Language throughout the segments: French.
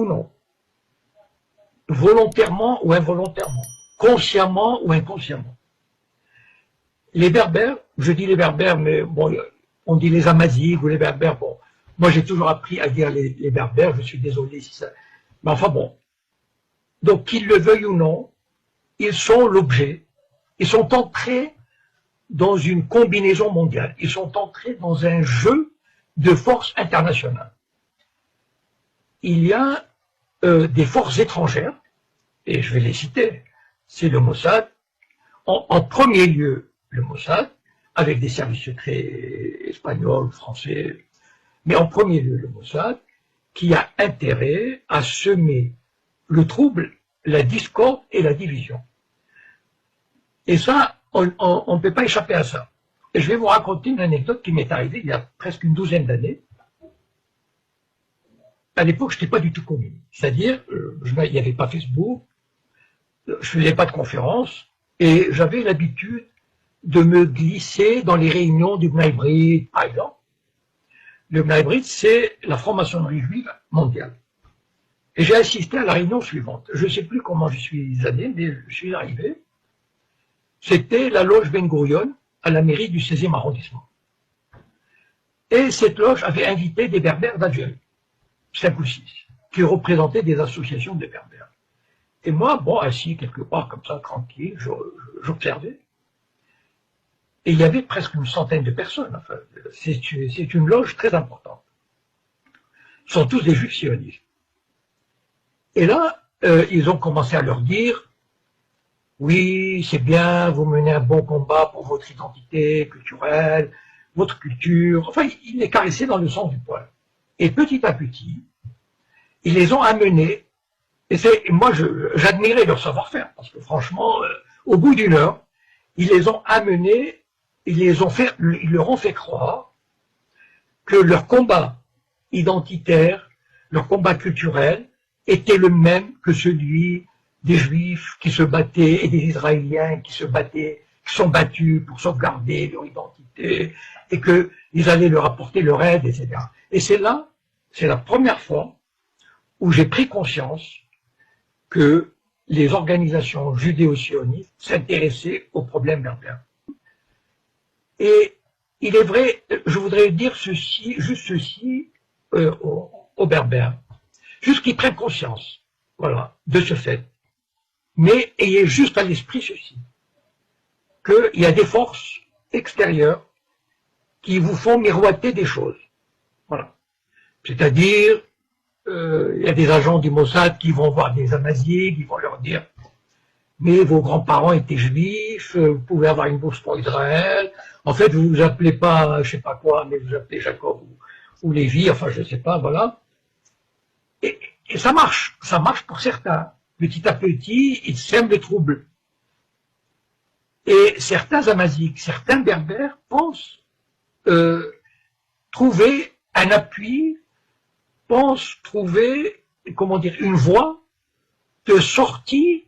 ou non, volontairement ou involontairement, consciemment ou inconsciemment. Les Berbères, je dis les Berbères, mais bon, on dit les Amazighs ou les Berbères, bon, moi j'ai toujours appris à dire les Berbères, je suis désolé si ça... Mais enfin bon, donc qu'ils le veuillent ou non, ils sont l'objet, ils sont entrés dans une combinaison mondiale, ils sont entrés dans un jeu de forces internationales. Il y a des forces étrangères, et je vais les citer, c'est le Mossad, en premier lieu le Mossad, avec des services secrets espagnols, français, mais en premier lieu le Mossad, qui a intérêt à semer le trouble, la discorde et la division. Et ça, on ne peut pas échapper à ça. Et je vais vous raconter une anecdote qui m'est arrivée il y a presque une douzaine d'années. À l'époque, je n'étais pas du tout connu. C'est-à-dire, il n'y avait pas Facebook, je ne faisais pas de conférences, et j'avais l'habitude de me glisser dans les réunions du Bnei Brit, par exemple. Le Bnei Brit, c'est la franc-maçonnerie juive mondiale. Et j'ai assisté à la réunion suivante. Je ne sais plus comment je suis allé, mais je suis arrivé. C'était la loge Ben Gurion à la mairie du 16e arrondissement. Et cette loge avait invité des Berbères d'Algérie, 5 ou 6, qui représentaient des associations de Berbères. Et moi, bon, assis quelque part comme ça, tranquille, j'observais. Et il y avait presque une centaine de personnes. Enfin, c'est une loge très importante. Ce sont tous des juifs sionistes. Et là, ils ont commencé à leur dire, oui, c'est bien, vous menez un bon combat pour votre identité culturelle, votre culture. Enfin, ils les caressaient dans le sens du poil. Et petit à petit, ils les ont amenés, et moi j'admirais leur savoir-faire, parce que franchement, au bout d'une heure, ils les ont amenés, ils leur ont fait croire que leur combat identitaire, leur combat culturel, était le même que celui des Juifs qui se battaient et des Israéliens qui se battaient, qui sont battus pour sauvegarder leur identité et qu'ils allaient leur apporter leur aide, etc. Et c'est là, c'est la première fois où j'ai pris conscience que les organisations judéo-sionistes s'intéressaient aux problèmes berbères. Et il est vrai, je voudrais dire ceci, juste ceci aux Berbères, juste qu'ils prennent conscience, voilà, de ce fait. Mais ayez juste à l'esprit ceci, qu'il y a des forces extérieures qui vous font miroiter des choses. Voilà. C'est-à-dire, il y a des agents du Mossad qui vont voir des Amazighs, qui vont leur dire « Mais vos grands-parents étaient juifs, vous pouvez avoir une bourse pour Israël. En fait, vous ne vous appelez pas, je ne sais pas quoi, mais vous appelez Jacob ou Lévi, enfin, je ne sais pas, voilà. » Et ça marche pour certains. Petit à petit, ils sèment le trouble. Et certains Amazighs, certains Berbères pensent trouver un appui, pensent trouver, comment dire, une voie de sortie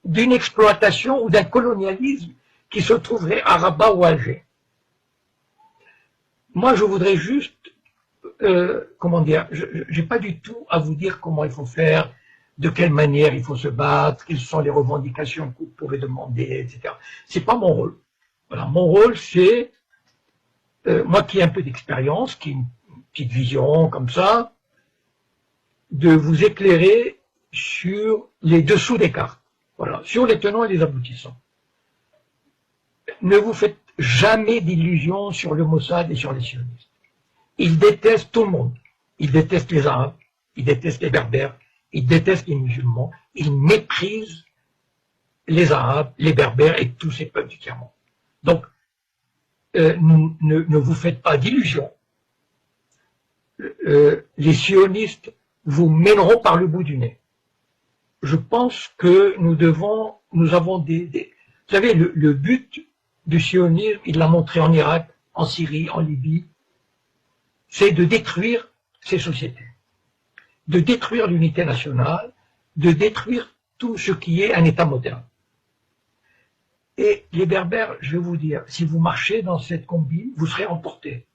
d'une exploitation ou d'un colonialisme qui se trouverait à Rabat ou à Alger. Moi, je voudrais juste, comment dire, je n'ai pas du tout à vous dire comment il faut faire, de quelle manière il faut se battre, quelles sont les revendications que vous pouvez demander, etc. C'est pas mon rôle. Voilà, mon rôle, c'est, moi qui ai un peu d'expérience, qui ai une petite vision comme ça, de vous éclairer sur les dessous des cartes. Voilà, sur les tenants et les aboutissants. Ne vous faites jamais d'illusions sur le Mossad et sur les sionistes. Ils détestent tout le monde. Ils détestent les Arabes, ils détestent les Berbères, ils détestent les musulmans, ils méprisent les Arabes, les Berbères et tous ces peuples du tiers-monde. Donc, ne vous faites pas d'illusions. Les sionistes vous mèneront par le bout du nez. Je pense que nous avons vous savez, le but du sionisme, il l'a montré en Irak, en Syrie, en Libye, c'est de détruire ces sociétés, de détruire l'unité nationale, de détruire tout ce qui est un État moderne. Et les Berbères, je vais vous dire, si vous marchez dans cette combine, vous serez emportés.